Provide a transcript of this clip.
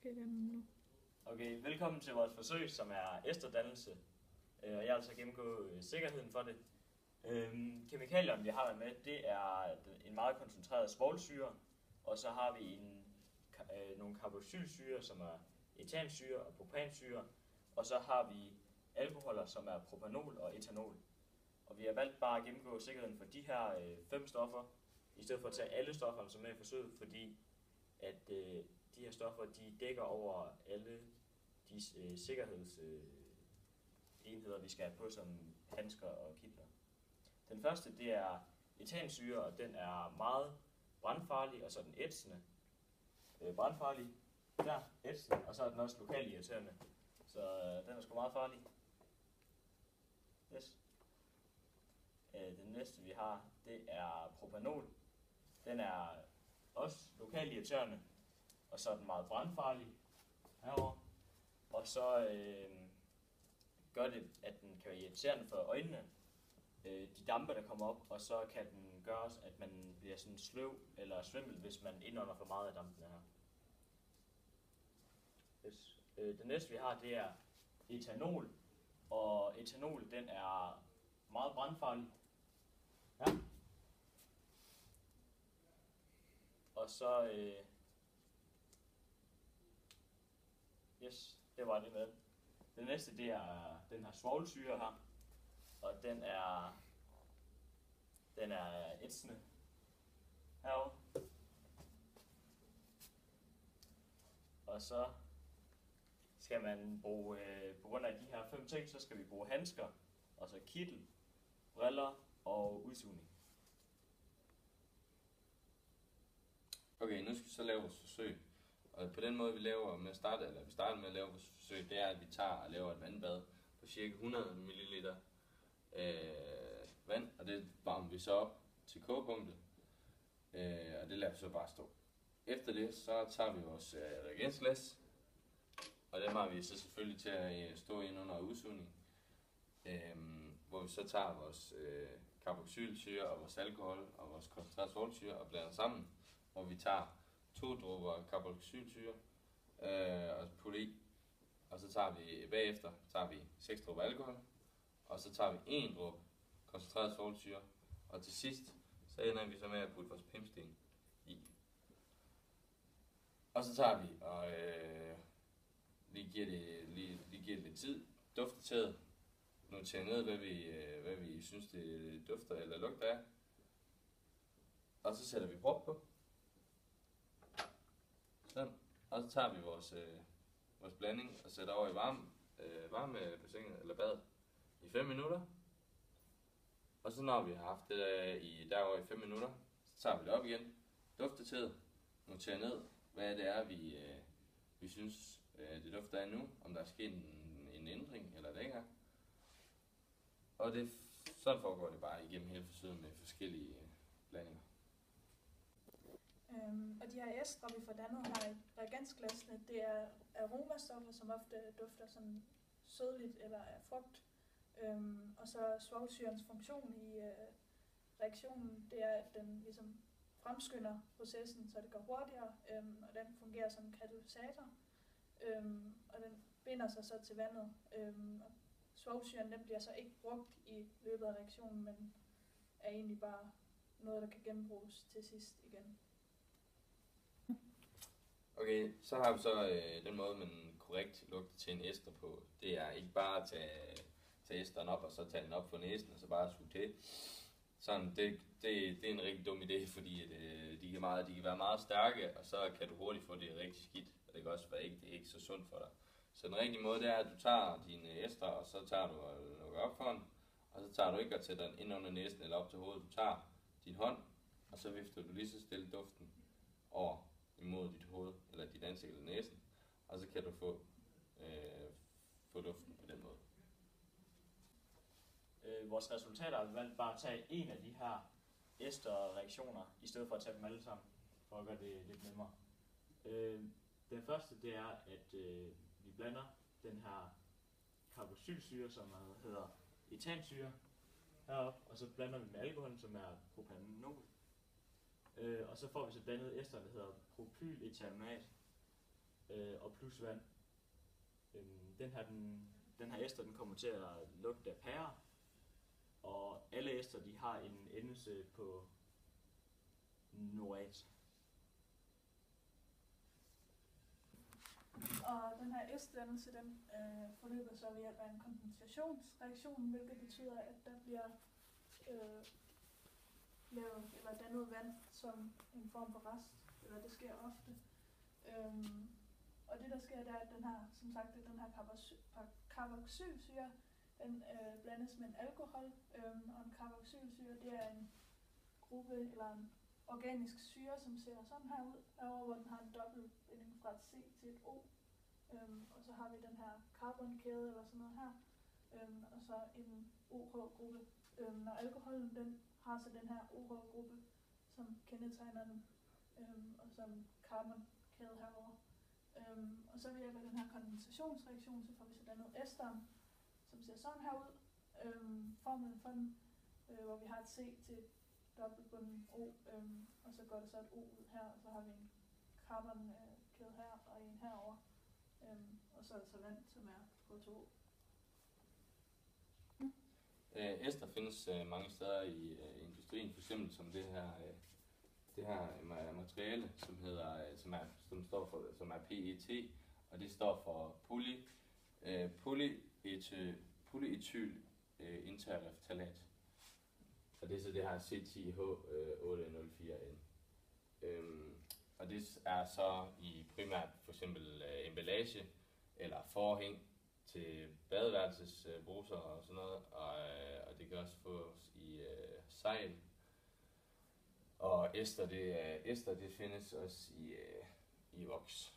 Skal jeg nu? Okay, velkommen til vores forsøg, som er esterdannelse. Og jeg vil så gennemgå sikkerheden for det. Kemikalierne, vi har med, det er en meget koncentreret svovlsyre, og så har vi nogle carboxylsyre, som er etansyre og propansyre, og så har vi alkoholer, som er propanol og etanol. Og vi har valgt bare at gennemgå sikkerheden for de her 5 stoffer, i stedet for at tage alle stofferne som er i forsøget, fordi at de her stoffer, de dækker over alle de sikkerhedsenheder, vi skal have på, som handsker og kitler. Den første, det er etansyre, og den er meget brandfarlig, og så er den ætsende. Brandfarlig, der, ætsende, og så er den også lokalt irriterende. Så den er sgu meget farlig. Yes. Den næste, vi har, det er propanol. Den er også lokalt irriterende, og så er den meget brandfarlig herovre. Og så gør det, at den kan være irriterende for øjnene, de dampe, der kommer op, og så kan den gøre, at man bliver sådan sløv eller svimmel, hvis man indånder for meget af dampene her. Yes. Det næste, vi har, det er etanol, og etanol, den er meget brandfarlig. Ja. Og så, yes, det var det med. Det næste, det er den her svovlsyre her, og den er ætsende herovre. Og så skal man bruge, på grund af de her 5 ting, så skal vi bruge handsker, og så kittel, briller og udsugning. Okay, nu skal vi så lave vores forsøg. Og på den måde, vi starter med at lave vores forsøg, det er, at vi tager og laver et vandbad på ca. 100 ml vand, og det varmer vi så op til kogepunktet, og det lader vi så bare stå. Efter det, så tager vi vores reagensglas, og den har vi så selvfølgelig til at stå ind under udsugning, hvor vi så tager vores carboxylsyre og vores alkohol og vores koncentreret svovlsyre og blander sammen, hvor vi tager 2 dråber carboxylsyre og putter i, og så tager vi bagefter 6 dråber alkohol, og så tager vi 1 dråbe koncentreret svovlsyre, og til sidst så ender vi så med at putte vores pimpsten i. Og så tager vi og lige giver det lidt tid, dufter taget, noterer ned, hvad vi synes det dufter eller lugter af, og så sætter vi prop på. Sådan. Og så tager vi vores blanding og sætter over i varmebassinet eller badet i 5 minutter. Og så når vi har haft det derovre i 5 minutter, så tager vi det op igen, dufter til, noterer ned, hvad det er, vi synes det dufter af nu, om der er sket en ændring eller det ikke er. Og sådan foregår det bare igennem hele forsøget med forskellige blandinger. Og de her estre, vi får dannet her i reagensglassene, det er aromastoffer, som ofte dufter sådan sødligt eller af frugt. Og så svovlsyrens funktion i reaktionen, det er, at den ligesom fremskynder processen, så det går hurtigere, og den fungerer som en katalysator, og den binder sig så til vandet. Og svovlsyren, den bliver så ikke brugt i løbet af reaktionen, men er egentlig bare noget, der kan genbruges til sidst igen. Okay, så har vi så den måde, man korrekt lugter til en ester på. Det er ikke bare at tage esteren op, og så tage den op for næsen, og så bare suge til. Sådan, det er en rigtig dum idé, fordi de kan være meget stærke, og så kan du hurtigt få det rigtig skidt, og det kan også være ikke så sundt for dig. Så den rigtige måde, det er, at du tager dine ester, og så tager du og lukker op for den, og så tager du ikke og sætter den ind under næsen eller op til hovedet. Du tager din hånd, og så vifter du lige så stille duften over imod dit hoved, eller dit ansigt eller næsen, og så kan du få duften på den måde. Vores resultater har vi valgt bare at tage en af de her esterreaktioner, i stedet for at tage dem alle sammen, for at gøre det lidt nemmere. Den første, det er, at vi blander den her carboxylsyre, som hedder etansyre, heroppe, og så blander vi med alkoholen, som er propanol. Og så får vi så dannet ester, der hedder propyletamat. og plus vand. Den her ester, den kommer til at lugte af pære, og alle ester, de har en endelse på noat. Og den her S-dannelse, den forløber så ved hjælp af en kondensationsreaktion, hvilket betyder, at der bliver lavet eller dannet vand som en form for rest, eller det sker ofte. Og det der sker, der er, at den her, som sagt, den her carboxylsyre, den blandes med en alkohol, og en carboxylsyre, det er en gruppe eller en organisk syre, som ser sådan her ud, over hvor den har en dobbeltbinding fra et C til et O. Og så har vi den her carbonkæde eller sådan noget her, og så en OH-gruppe. Når alkoholen den har så den her OH-gruppe, som kendetegner den, og som carbonkæde herover. Og så ved hjælp af den her kondensationsreaktion, så får vi så dannet esteren, som ser sådan her ud. Formlen for den, hvor vi har et C til et dobbeltbunden O, og så går der så et O ud her, og så har vi en carbonkæde her og en herover. Og så er der så vand, som er H2O. Ester findes mange steder i industrien, for eksempel som det her materiale, som står for PET, og det står for polyetyl interftalat. Og det er så det her C10H804N. Og det er så i primært for eksempel emballage eller forhæng til badeværelsesbruser og sådan noget, og det kan også fås i sejl. Og ester det findes også i voks.